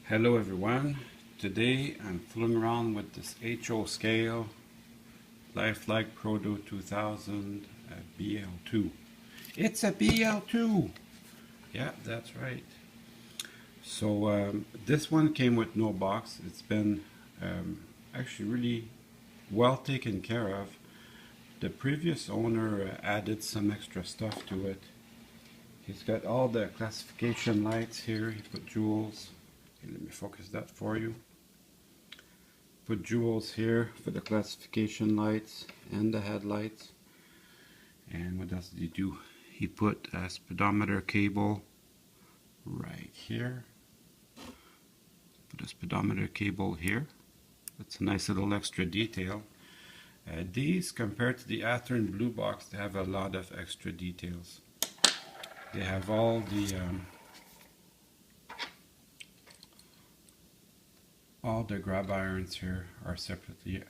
Hello everyone, today I'm fooling around with this HO scale Lifelike Proto 2000 BL2. It's a BL2! Yeah, that's right. So this one came with no box. It's been actually really well taken care of. The previous owner added some extra stuff to it. He's got all the classification lights here. He put jewels. Okay, let me focus that for you. Put jewels here for the classification lights and the headlights. And what else did he do? He put a speedometer cable right here. Put a speedometer cable here. That's a nice little extra detail. These, compared to the Athearn Blue Box, they have a lot of extra details. They have all the grab irons here are separately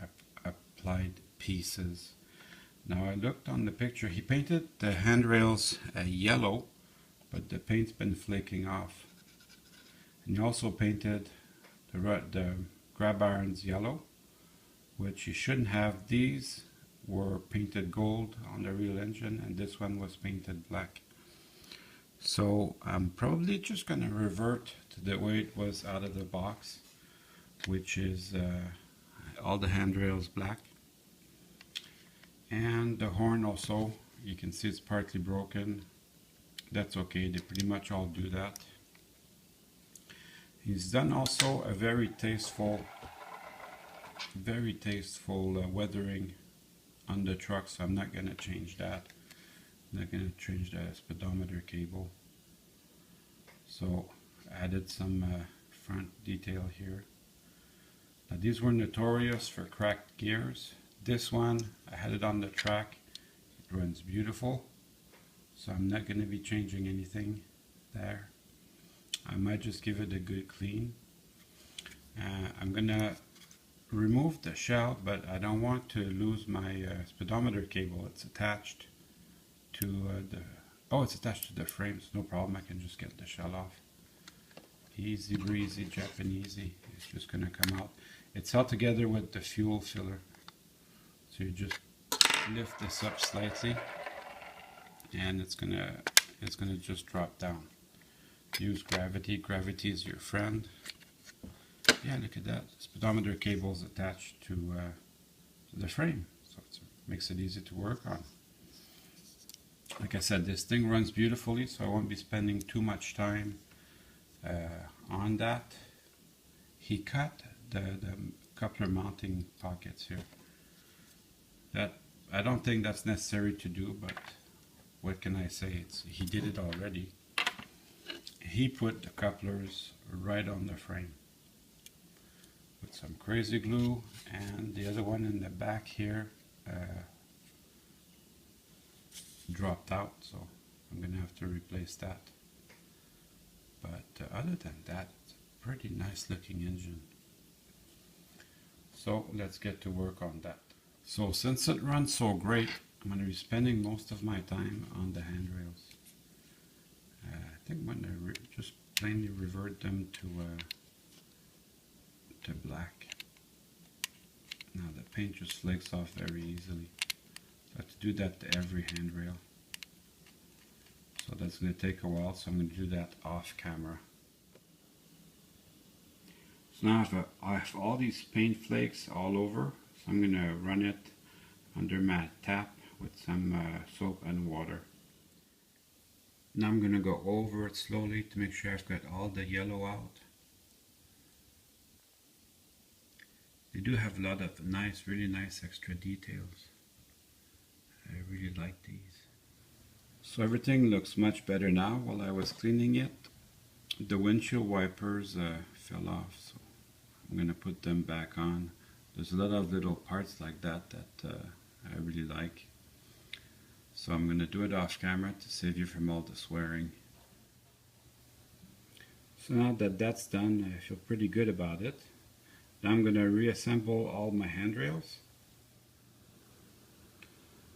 applied pieces. Now I looked on the picture, he painted the handrails yellow, but the paint's been flaking off. And he also painted the grab irons yellow, which you shouldn't have. These were painted gold on the real engine, and this one was painted black. So I'm probably just going to revert to the way it was out of the box, which is all the handrails black. And the horn also, you can see it's partly broken. That's okay, they pretty much all do that. He's done also a very tasteful weathering on the truck, so I'm not going to change that. I'm not going to change the speedometer cable. So added some front detail here. Now these were notorious for cracked gears. This one, I had it on the track. It runs beautiful. So I'm not going to be changing anything there. I might just give it a good clean. I'm going to remove the shell, but I don't want to lose my speedometer cable. It's attached to it's attached to the frames. No problem, I can just get the shell off. Easy breezy, Japanesey. It's just going to come out. It's held together with the fuel filler. So you just lift this up slightly, and it's gonna just drop down. Use gravity. Gravity is your friend. Yeah, look at that. Speedometer cable is attached to the frame, so it makes it easy to work on. Like I said, this thing runs beautifully, so I won't be spending too much time on that. He cut the coupler mounting pockets here. That I don't think that's necessary to do, but what can I say? He did it already. He put the couplers right on the frame with some crazy glue, and the other one in the back here dropped out, so I'm gonna have to replace that. But other than that, it's a pretty nice looking engine. So let's get to work on that. So since it runs so great, I'm going to be spending most of my time on the handrails. I think I'm going to just plainly revert them to black. Now the paint just flakes off very easily. So I have to do that to every handrail. So that's going to take a while, so I'm going to do that off camera. So now I have all these paint flakes all over, so I'm going to run it under my tap with some soap and water. Now I'm going to go over it slowly to make sure I've got all the yellow out. They do have a lot of nice, really nice extra details. I really like these. So everything looks much better now. While I was cleaning it, the windshield wipers fell off, so I'm going to put them back on. There's a lot of little parts like that I really like. So I'm going to do it off camera to save you from all the swearing. So now that that's done, I feel pretty good about it. Now I'm going to reassemble all my handrails,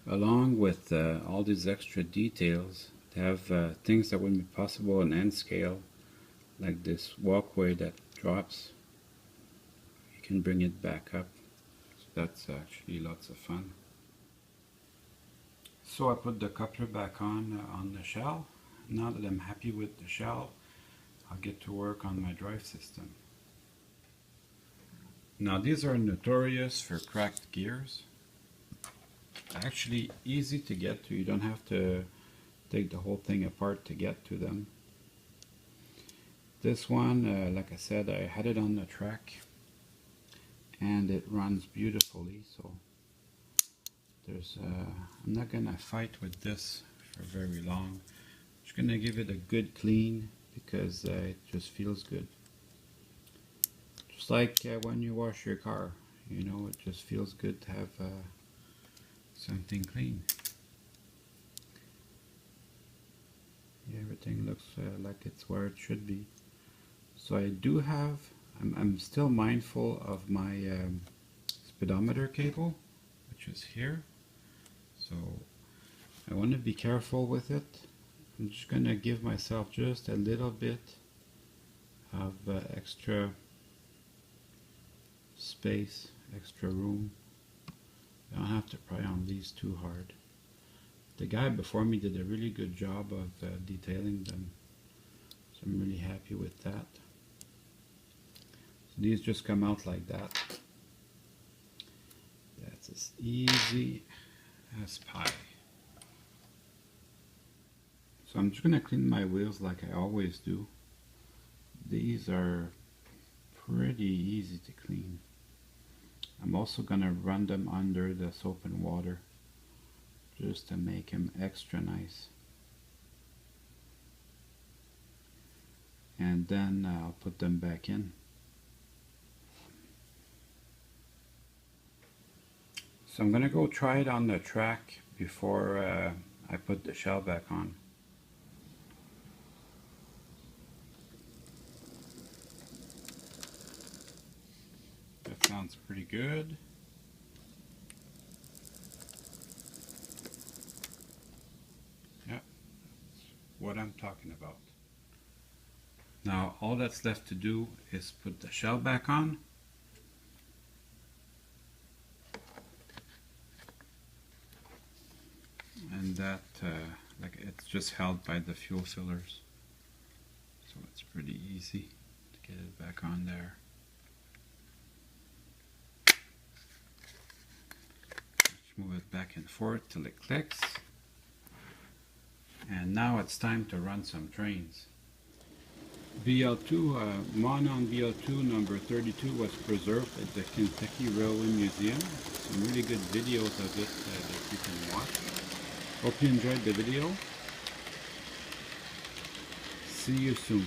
along with all these extra details. They have things that wouldn't be possible in N scale, like this walkway that drops, you can bring it back up. So that's actually lots of fun. So I put the coupler back on the shell. Now that I'm happy with the shell, I'll get to work on my drive system. Now these are notorious for cracked gears. Actually easy to get to. You don't have to take the whole thing apart to get to them. This one, like I said, I had it on the track and it runs beautifully, so there's I'm not gonna fight with this for very long. I'm just gonna give it a good clean because it just feels good. Just like when you wash your car, you know, it just feels good to have something clean. Yeah, everything looks like it's where it should be. So I do have, I'm still mindful of my speedometer cable, which is here. So I want to be careful with it. I'm just going to give myself just a little bit of extra space, extra room. I don't have to pry on these too hard. The guy before me did a really good job of detailing them, so I'm really happy with that. So these just come out like that. That's as easy as pie. So I'm just going to clean my wheels like I always do. These are pretty easy to clean. I'm also going to run them under the soap and water just to make them extra nice. And then I'll put them back in. So I'm going to go try it on the track before I put the shell back on. That sounds pretty good. Yeah, that's what I'm talking about. Now all that's left to do is put the shell back on. And that, like, it's just held by the fuel fillers. So it's pretty easy to get it back on there. Just move it back and forth till it clicks. And now it's time to run some trains. BL2, Monon BL2 number 32 was preserved at the Kentucky Railway Museum. Some really good videos of it that you can watch. Hope you enjoyed the video. See you soon.